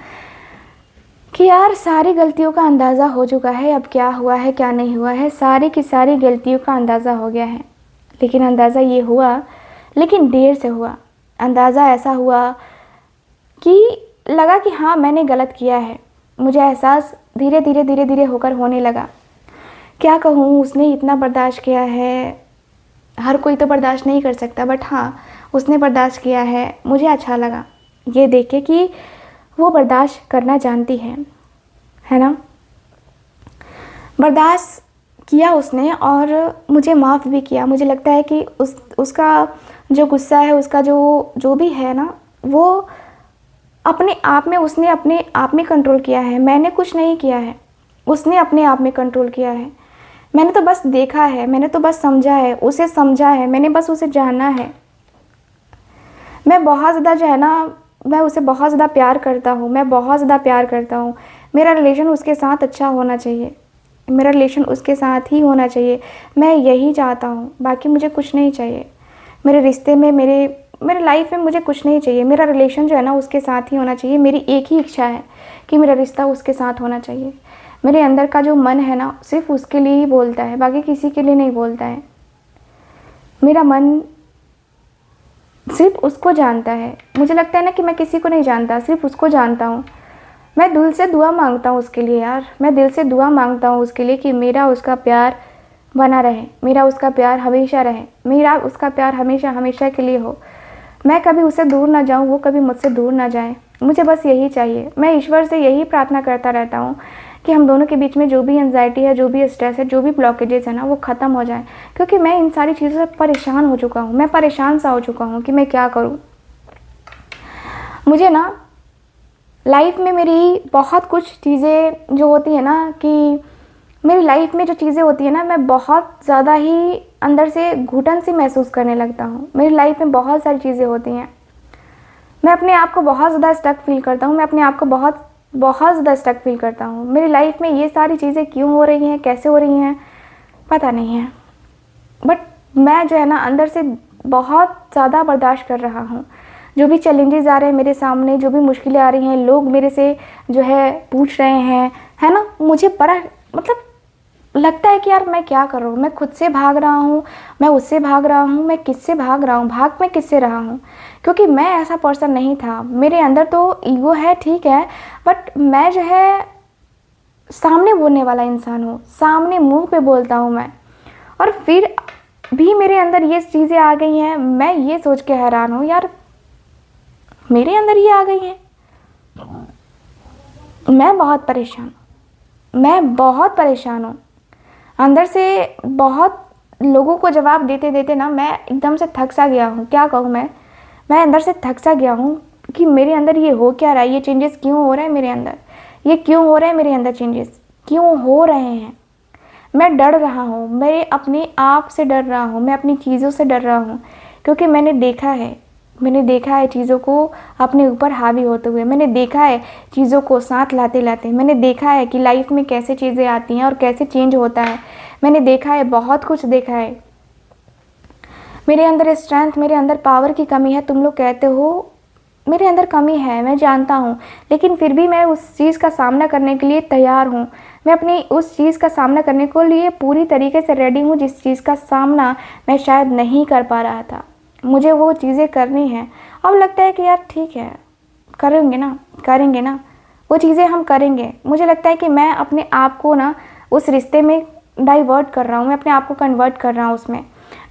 कि यार सारी गलतियों का अंदाज़ा हो चुका है, अब क्या हुआ है क्या नहीं हुआ है, सारी की सारी गलतियों का अंदाज़ा हो गया है। लेकिन अंदाज़ा ये हुआ, लेकिन देर से हुआ। अंदाज़ा ऐसा हुआ कि लगा कि हाँ मैंने गलत किया है। मुझे एहसास धीरे धीरे होकर होने लगा। क्या कहूँ, उसने इतना बर्दाश्त किया है, हर कोई तो बर्दाश्त नहीं कर सकता, बट हाँ उसने बर्दाश्त किया है। मुझे अच्छा लगा ये देख के कि वो बर्दाश्त करना जानती है ना। बर्दाश्त किया उसने और मुझे माफ़ भी किया। मुझे लगता है कि उसका जो गुस्सा है, उसका जो भी है ना, वो अपने आप में, उसने अपने आप में कंट्रोल किया है। मैंने कुछ नहीं किया है, उसने अपने आप में कंट्रोल किया है। मैंने तो बस देखा है, मैंने तो बस समझा है, उसे समझा है, मैंने बस उसे जाना है। मैं बहुत ज़्यादा जो है ना, मैं उसे बहुत ज़्यादा प्यार करता हूँ, मैं बहुत ज़्यादा प्यार करता हूँ। मेरा रिलेशन उसके साथ अच्छा होना चाहिए, मेरा रिलेशन उसके साथ ही होना चाहिए। मैं यही चाहता हूँ, बाकी मुझे कुछ नहीं चाहिए। मेरे रिश्ते में, मेरे लाइफ में मुझे कुछ नहीं चाहिए। मेरा रिलेशन जो है ना उसके साथ ही होना चाहिए। मेरी एक ही इच्छा है कि मेरा रिश्ता उसके साथ होना चाहिए। मेरे अंदर का जो मन है ना सिर्फ उसके लिए ही बोलता है, बाकी किसी के लिए नहीं बोलता है। मेरा मन सिर्फ उसको जानता है। मुझे लगता है ना कि मैं किसी को नहीं जानता, सिर्फ उसको जानता हूँ। मैं दिल से दुआ मांगता हूँ उसके लिए यार, मैं दिल से दुआ मांगता हूँ उसके लिए कि मेरा उसका प्यार बना रहे, मेरा उसका प्यार हमेशा रहे, मेरा उसका प्यार हमेशा हमेशा के लिए हो। मैं कभी उससे दूर ना जाऊँ, वो कभी मुझसे दूर ना जाए। मुझे बस यही चाहिए। मैं ईश्वर से यही प्रार्थना करता रहता हूँ कि हम दोनों के बीच में जो भी एंजाइटी है, जो भी स्ट्रेस है, जो भी ब्लॉकेजेस है ना, वो ख़त्म हो जाए। क्योंकि मैं इन सारी चीज़ों से परेशान हो चुका हूँ। मैं परेशान सा हो चुका हूँ कि मैं क्या करूँ। मुझे ना लाइफ में मेरी बहुत कुछ चीज़ें जो होती है ना, कि मेरी लाइफ में जो चीज़ें होती है ना, मैं बहुत ज़्यादा ही अंदर से घुटन सी महसूस करने लगता हूँ। मेरी लाइफ में बहुत सारी चीज़ें होती हैं, मैं अपने आप को बहुत ज़्यादा स्टक फील करता हूँ। मैं अपने आप को बहुत ज़्यादा स्टक फील करता हूँ। मेरी लाइफ में ये सारी चीज़ें क्यों हो रही हैं, कैसे हो रही हैं, पता नहीं है। बट मैं जो है ना अंदर से बहुत ज़्यादा बर्दाश्त कर रहा हूँ। जो भी चैलेंजेस आ रहे हैं मेरे सामने, जो भी मुश्किलें आ रही हैं, लोग मेरे से जो है पूछ रहे हैं, है ना, मुझे बड़ा मतलब लगता है कि यार मैं क्या कर रहा हूँ। मैं खुद से भाग रहा हूँ, मैं उससे भाग रहा हूँ, मैं किससे भाग रहा हूँ, भाग मैं किससे रहा हूँ। क्योंकि मैं ऐसा पर्सन नहीं था। मेरे अंदर तो ईगो है, ठीक है, बट मैं जो है सामने बोलने वाला इंसान हूँ, सामने मुंह पे बोलता हूँ मैं। और फिर भी मेरे अंदर ये चीज़ें आ गई हैं। मैं ये सोच के हैरान हूँ यार, मेरे अंदर ये आ गई हैं। मैं बहुत परेशान हूँ, मैं बहुत परेशान हूँ अंदर से। बहुत लोगों को जवाब देते देते ना मैं एकदम से थक सा गया हूँ। क्या कहूँ, मैं अंदर से थक सा गया हूँ कि मेरे अंदर ये हो क्या रहा है, ये चेंजेस क्यों हो रहे हैं मेरे अंदर, ये क्यों हो रहे हैं मेरे अंदर, चेंजेस क्यों हो रहे हैं। मैं डर रहा हूँ, मैं अपने आप से डर रहा हूँ, मैं अपनी चीज़ों से डर रहा हूँ। क्योंकि मैंने देखा है चीज़ों को अपने ऊपर हावी होते हुए। मैंने देखा है चीज़ों को साथ लाते लाते। मैंने देखा है कि लाइफ में कैसे चीज़ें आती हैं और कैसे चेंज होता है। मैंने देखा है, बहुत कुछ देखा है। मेरे अंदर स्ट्रेंथ, मेरे अंदर पावर की कमी है। तुम लोग कहते हो मेरे अंदर कमी है, मैं जानता हूँ, लेकिन फिर भी मैं उस चीज़ का सामना करने के लिए तैयार हूँ। मैं अपनी उस चीज़ का सामना करने के लिए पूरी तरीके से रेडी हूँ जिस चीज़ का सामना मैं शायद नहीं कर पा रहा था। मुझे वो चीज़ें करनी है। अब लगता है कि यार ठीक है, करेंगे ना वो चीज़ें हम करेंगे। मुझे लगता है कि मैं अपने आप को ना उस रिश्ते में डाइवर्ट कर रहा हूँ, मैं अपने आप को कन्वर्ट कर रहा हूँ उसमें।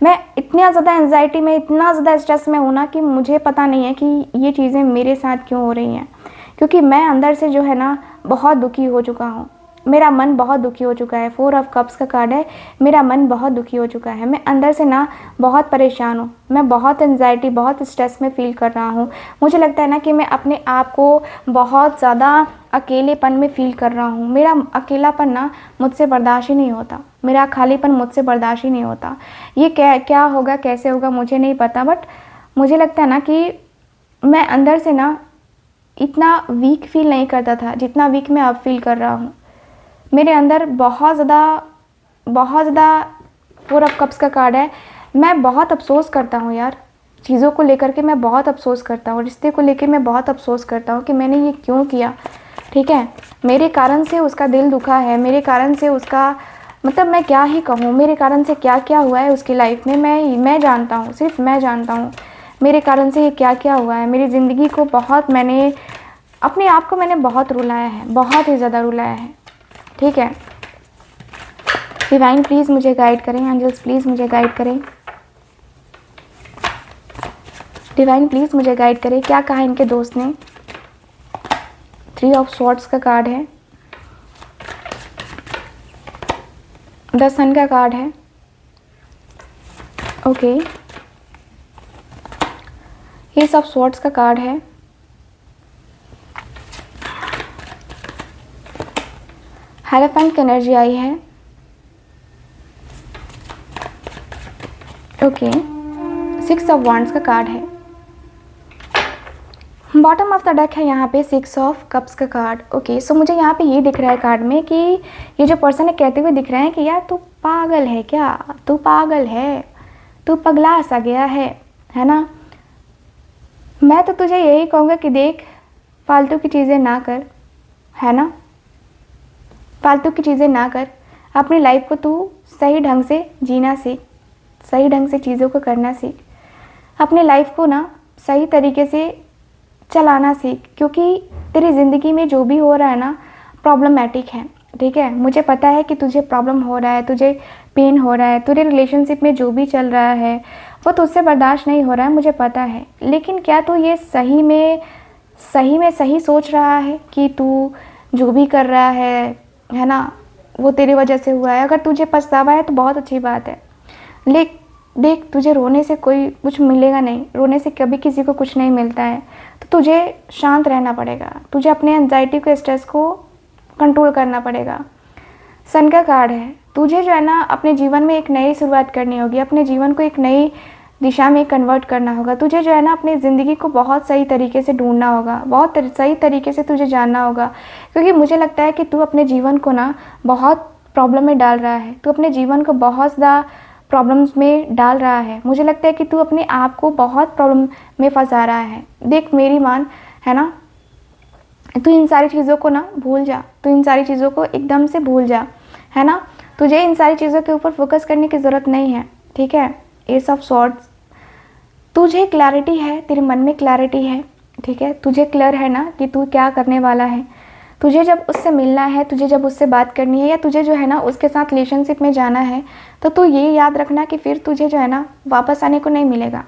मैं इतना ज़्यादा एंजाइटी में, इतना ज़्यादा स्ट्रेस में हूँ ना कि मुझे पता नहीं है कि ये चीज़ें मेरे साथ क्यों हो रही हैं। क्योंकि मैं अंदर से जो है ना बहुत दुखी हो चुका हूँ। मेरा मन बहुत दुखी हो चुका है। 4 ऑफ कप्स का कार्ड है। मेरा मन बहुत दुखी हो चुका है। मैं अंदर से ना बहुत परेशान हूँ। मैं बहुत एंजाइटी, बहुत स्ट्रेस में फ़ील कर रहा हूँ। मुझे लगता है ना कि मैं अपने आप को बहुत ज़्यादा अकेलेपन में फ़ील कर रहा हूँ। मेरा अकेलापन ना मुझसे बर्दाश्त ही नहीं होता। मेरा खालीपन मुझसे बर्दाश्त ही नहीं होता। ये क्या होगा, कैसे होगा मुझे नहीं पता, बट मुझे लगता है ना कि मैं अंदर से ना इतना वीक फील नहीं करता था जितना वीक मैं अब फील कर रहा हूँ। मेरे अंदर बहुत ज़्यादा 4 ऑफ कप्स का कार्ड है। मैं बहुत अफसोस करता हूँ यार, चीज़ों को लेकर के मैं बहुत अफसोस करता हूँ, रिश्ते को लेकर मैं बहुत अफसोस करता हूँ कि मैंने ये क्यों किया। ठीक है, मेरे कारण से उसका दिल दुखा है, मेरे कारण से उसका मतलब मैं क्या ही कहूँ, मेरे कारण से क्या क्या हुआ है उसकी लाइफ में मैं जानता हूँ, सिर्फ मैं जानता हूँ मेरे कारण से ये क्या क्या हुआ है। मेरी ज़िंदगी को बहुत मैंने अपने आप को मैंने बहुत रुलाया है, बहुत ही ज़्यादा रुलाया है। ठीक है, डिवाइन प्लीज़ मुझे गाइड करें, एंजल्स प्लीज़ मुझे गाइड करें, डिवाइन प्लीज़ मुझे गाइड करें, क्या कहा इनके दोस्त ने। 3 ऑफ स्वॉर्ड्स का कार्ड है, द सन का कार्ड है। ओके, एस ऑफ स्वॉर्ड्स का कार्ड है, हेरोफेंट की एनर्जी आई है। ओके, 6 ऑफ वॉन्ड्स का कार्ड है। बॉटम ऑफ द डेक है यहाँ पे 6 ऑफ कप्स का कार्ड। ओके, सो मुझे यहाँ पे ये दिख रहा है कार्ड में कि ये जो पर्सन है कहते हुए दिख रहे हैं कि यार तू पागल है क्या, तू पागल है, तू पगला सा गया है ना। मैं तो तुझे यही कहूँगा कि देख, फालतू की चीज़ें ना कर, है ना, फालतू की चीज़ें ना कर, अपनी लाइफ को तू सही ढंग से जीना सीख, सही ढंग से चीज़ों को करना सीख, अपने लाइफ को ना सही तरीके से चलाना सीख, क्योंकि तेरी ज़िंदगी में जो भी हो रहा है ना प्रॉब्लमेटिक है। ठीक है, मुझे पता है कि तुझे प्रॉब्लम हो रहा है, तुझे पेन हो रहा है, तेरे रिलेशनशिप में जो भी चल रहा है वो तुझसे बर्दाश्त नहीं हो रहा है, मुझे पता है। लेकिन क्या तू ये सही में सही सोच रहा है कि तू जो भी कर रहा है ना, वो तेरी वजह से हुआ है? अगर तुझे पछतावा है तो बहुत अच्छी बात है, देख तुझे रोने से कोई कुछ मिलेगा नहीं, रोने से कभी किसी को कुछ नहीं मिलता है। तो तुझे शांत रहना पड़ेगा, तुझे अपने एंजाइटी को, स्ट्रेस को कंट्रोल करना पड़ेगा। सन का कार्ड है, तुझे जो है ना अपने जीवन में एक नई शुरुआत करनी होगी, अपने जीवन को एक नई दिशा में कन्वर्ट करना होगा। तुझे जो है ना अपनी ज़िंदगी को बहुत सही तरीके से ढूंढना होगा, बहुत सही तरीके से तुझे जानना होगा, क्योंकि मुझे लगता है कि तू अपने जीवन को ना बहुत प्रॉब्लम में डाल रहा है, तू अपने जीवन को बहुत ज़्यादा प्रॉब्लम्स में डाल रहा है। मुझे लगता है कि तू अपने आप को बहुत प्रॉब्लम में फंसा रहा है। देख मेरी मान, है ना, तू इन सारी चीज़ों को ना भूल जा, तू इन सारी चीज़ों को एकदम से भूल जा, है ना। तुझे इन सारी चीज़ों के ऊपर फोकस करने की ज़रूरत नहीं है। ठीक है, एस ऑफ स्वॉर्ड्स, तुझे क्लैरिटी है, तेरे मन में क्लैरिटी है। ठीक है, तुझे क्लियर है ना कि तू क्या करने वाला है। तुझे जब उससे मिलना है, तुझे जब उससे बात करनी है, या तुझे जो है ना उसके साथ रिलेशनशिप में जाना है, तो तू ये याद रखना कि फिर तुझे जो है ना वापस आने को नहीं मिलेगा।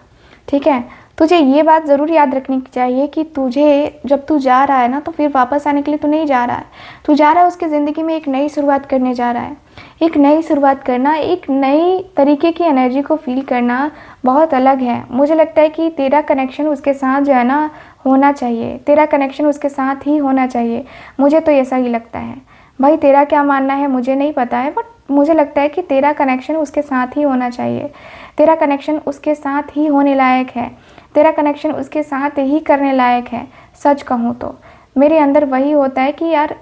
ठीक है, तुझे ये बात ज़रूर याद रखनी चाहिए कि तुझे जब तू जा रहा है ना तो फिर वापस आने के लिए तू नहीं जा रहा है, तू जा रहा है उसकी ज़िंदगी में एक नई शुरुआत करने जा रहा है। एक नई शुरुआत करना, एक नई तरीके की एनर्जी को फील करना बहुत अलग है। मुझे लगता है कि तेरा कनेक्शन उसके साथ जो है ना होना चाहिए, तेरा कनेक्शन उसके साथ ही होना चाहिए। मुझे तो ऐसा ही लगता है भाई, तेरा क्या मानना है मुझे नहीं पता है, बट मुझे लगता है कि तेरा कनेक्शन उसके साथ ही होना चाहिए। तेरा कनेक्शन उसके साथ ही होने लायक है, तेरा कनेक्शन उसके साथ ही करने लायक है। सच कहूँ तो मेरे अंदर वही होता है कि यार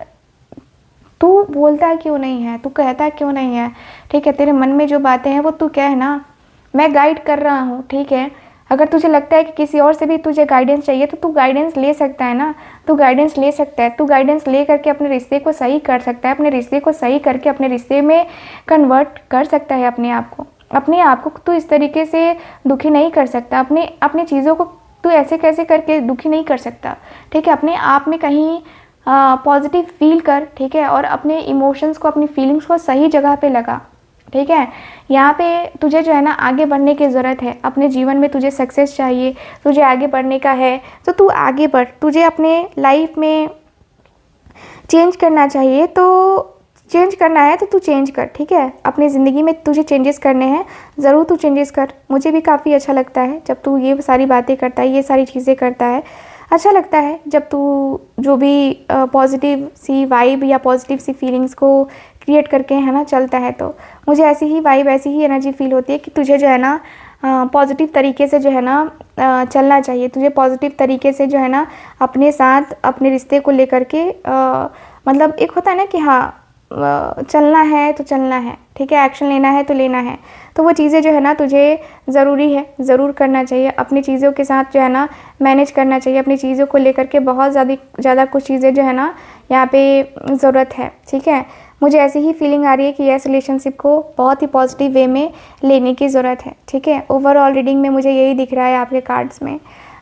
तू बोलता क्यों नहीं है, तू कहता क्यों नहीं है। ठीक है, तेरे मन में जो बातें हैं वो तू कह ना, मैं गाइड कर रहा हूँ। ठीक है, अगर तुझे लगता है कि किसी और से भी तुझे गाइडेंस चाहिए तो तू गाइडेंस ले सकता है ना, तू गाइडेंस ले सकता है, तू गाइडेंस ले करके अपने रिश्ते को सही कर सकता है, अपने रिश्ते को सही करके अपने रिश्ते में कन्वर्ट कर सकता है अपने आप को तू इस तरीके से दुखी नहीं कर सकता, अपनी चीज़ों को तू ऐसे कैसे करके दुखी नहीं कर सकता। ठीक है, अपने आप में कहीं पॉजिटिव फील कर। ठीक है, और अपने इमोशंस को, अपनी फीलिंग्स को सही जगह पे लगा। ठीक है, यहाँ पे तुझे जो है ना आगे बढ़ने की ज़रूरत है, अपने जीवन में तुझे सक्सेस चाहिए, तुझे आगे बढ़ने का है तो तू आगे बढ़। तुझे अपने लाइफ में चेंज करना चाहिए तो चेंज करना है तो तू चेंज कर। ठीक है, अपनी ज़िंदगी में तुझे चेंजेस करने हैं, ज़रूर तू चेंजेस कर। मुझे भी काफ़ी अच्छा लगता है जब तू ये सारी बातें करता है, ये सारी चीज़ें करता है। अच्छा लगता है जब तू जो भी पॉजिटिव सी वाइब या पॉजिटिव सी फीलिंग्स को क्रिएट करके है ना चलता है, तो मुझे ऐसी ही वाइब, ऐसी ही एनर्जी फील होती है कि तुझे जो है ना पॉजिटिव तरीके से जो है ना चलना चाहिए। तुझे पॉजिटिव तरीके से जो है ना अपने साथ अपने रिश्ते को लेकर के मतलब एक होता है ना कि हाँ चलना है तो चलना है, ठीक है, एक्शन लेना है तो लेना है। तो वो चीज़ें जो है ना तुझे ज़रूरी है, ज़रूर करना चाहिए। अपनी चीज़ों के साथ जो है ना मैनेज करना चाहिए, अपनी चीज़ों को लेकर के बहुत ज़्यादा कुछ चीज़ें जो है ना यहाँ पे ज़रूरत है, ठीक है। मुझे ऐसी ही फीलिंग आ रही है कि इस रिलेशनशिप को बहुत ही पॉजिटिव वे में लेने की ज़रूरत है, ठीक है। ओवरऑल रीडिंग में मुझे यही दिख रहा है आपके कार्ड्स में।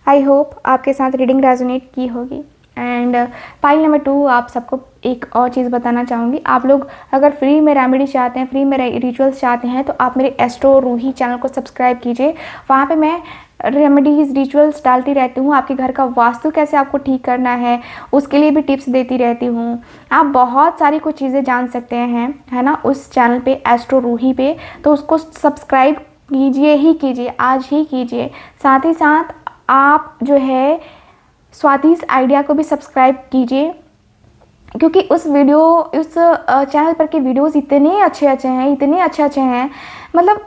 आई होप आपके साथ रीडिंग रेजोनेट की होगी। एंड पाइल नंबर 2, आप सबको एक और चीज़ बताना चाहूँगी। आप लोग अगर फ्री में रेमेडी चाहते हैं, फ्री में रिचुअल्स चाहते हैं, तो आप मेरे एस्ट्रो रूही चैनल को सब्सक्राइब कीजिए। वहाँ पे मैं रेमेडीज़ रिचुअल्स डालती रहती हूँ। आपके घर का वास्तु कैसे आपको ठीक करना है उसके लिए भी टिप्स देती रहती हूँ। आप बहुत सारी कुछ चीज़ें जान सकते हैं, है ना, उस चैनल पे एस्ट्रो रूही पे। तो उसको सब्सक्राइब कीजिए ही कीजिए, आज ही कीजिए। साथ ही साथ आप जो है स्वातिस आइडिया को भी सब्सक्राइब कीजिए, क्योंकि उस चैनल पर के वीडियोस इतने अच्छे हैं, मतलब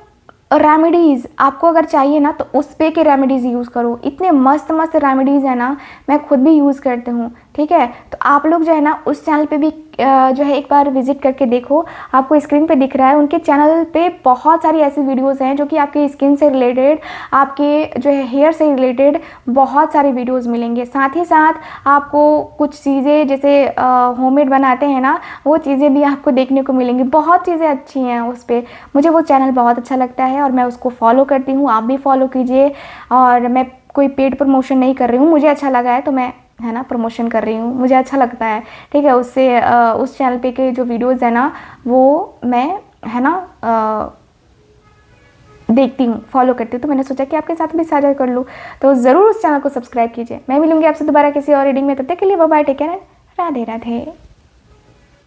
रेमेडीज़ आपको अगर चाहिए ना तो उस पे के रेमेडीज़ यूज़ करो। इतने मस्त रेमेडीज़ है ना, मैं खुद भी यूज़ करती हूँ, ठीक है। तो आप लोग जो है ना उस चैनल पे भी जो है एक बार विजिट करके देखो। आपको स्क्रीन पे दिख रहा है, उनके चैनल पे बहुत सारी ऐसी वीडियोस हैं जो कि आपके स्किन से रिलेटेड, आपके जो है हेयर से रिलेटेड बहुत सारे वीडियोस मिलेंगे। साथ ही साथ आपको कुछ चीज़ें जैसे होममेड बनाते हैं ना, वो चीज़ें भी आपको देखने को मिलेंगी। बहुत चीज़ें अच्छी हैं उस पर। मुझे वो चैनल बहुत अच्छा लगता है और मैं उसको फॉलो करती हूँ। आप भी फॉलो कीजिए। और मैं कोई पेड प्रमोशन नहीं कर रही हूँ, मुझे अच्छा लगा है तो मैं, है ना, प्रमोशन कर रही हूँ, मुझे अच्छा लगता है, ठीक है। उससे उस चैनल पे के जो वीडियोज़ है ना वो मैं, है ना, देखती हूँ, फॉलो करती हूँ। तो मैंने सोचा कि आपके साथ भी साझा कर लूँ, तो ज़रूर उस चैनल को सब्सक्राइब कीजिए। मैं मिलूंगी आपसे दोबारा किसी और रीडिंग में, तब तक के लिए bye bye, take care, Radhe Radhe.